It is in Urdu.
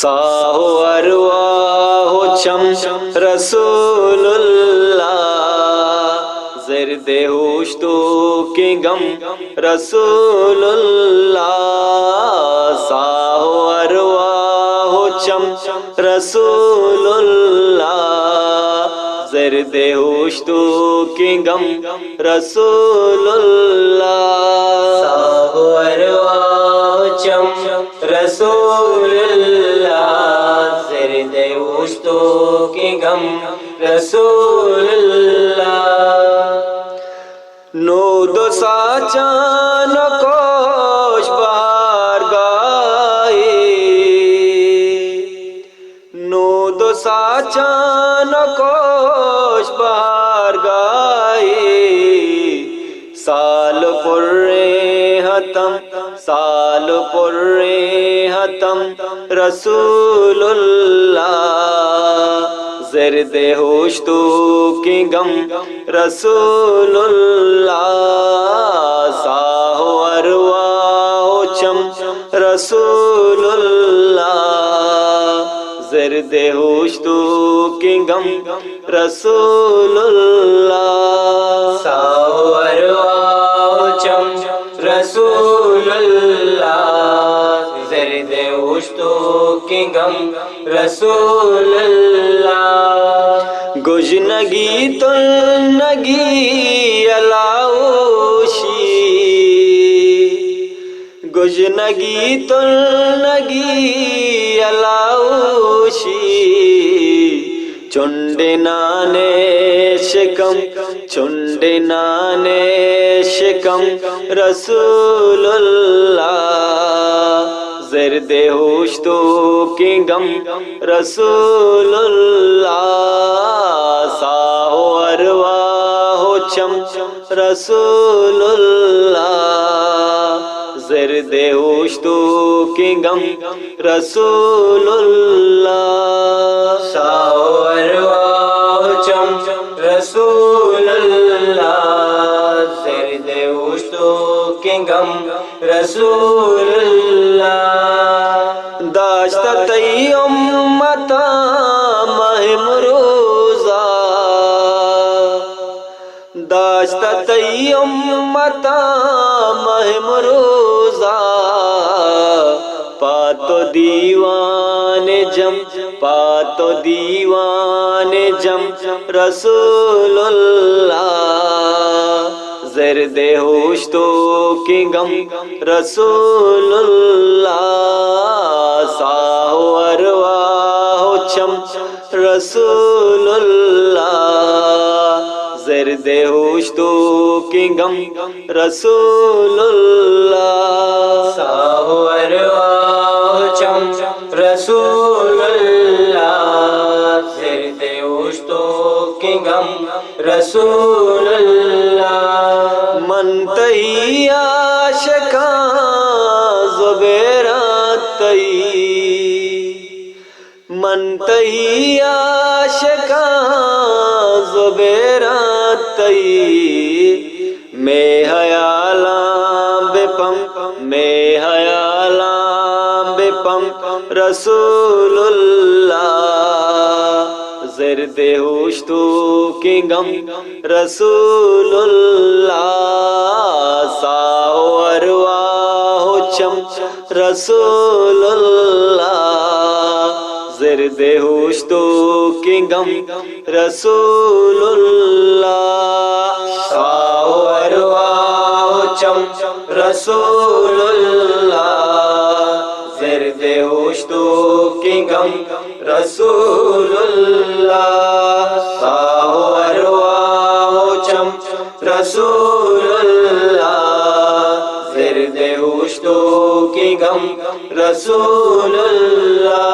صاح ارواح چم رسول اللہ، زرد ہوش تو کے غم رسول اللہ، صاح ارواح چم رسول اللہ، زرد ہوش تو کے غم رسول اللہ، صاح ارواح چم رسول اللہ، زرد ہوش تو کے غم رسول اللہ، نو دو ساچان کوش بار گائے، نو دو ساچان کوش بار گائے، سال پرے حتم سال پرے حتم رسول اللہ، زرد ہوش تو کے غم رسول اللہ، صاح ارواح چم رسول اللہ، زرد ہوش تو کے غم رسول اللہ، صاح ارواح چم رسول اللہ، زرد ہوش تو کے غم رسول اللہ، گجنگی تنگی علاوشی، گجنگی تنگی علاوشی، چنڈ نانے شکم چنڈ نانے شکم رسول اللہ، زرد ہوش تو کے غم رسول اللہ، صاح ارواح چم رسول اللہ، زرد ہوش تو کے غم رسول اللہ، صاح ارواح چم رسول اللہ، زرد ہوش تو کے غم رسول اللہ، داشت تی امتا مہ مروزہ، داشت تی امتا مہ مروزہ، پاتو دیوان جم پاتو دیوان جم رسول اللہ، زرد ہوش تو کے غم رسول اللہ، صاح ارواح چم رسول اللہ، زرد ہوش تو کے غم رسول اللہ، صاح ارواح چم رسول اللہ، زرد ہوش تو کے غم رسول اللہ، منتہی عاشقاں زبیرات تئی، منتہی عاشقاں زبیرات تئی، میں حیالاں بے پم میں حیالاں بے پم رسول اللہ، زرد ہوش تو کے غم رسول اللہ، صاح ارواح چم رسول اللہ، زرد ہوش تو کے غم رسول اللہ، صاح ارواح چم رسول اللہ، زرد ہوش تو کے غم رسول اللہ، صاح ارواح چم رسول اللہ، زرد ہوش تو کے غم رسول اللہ۔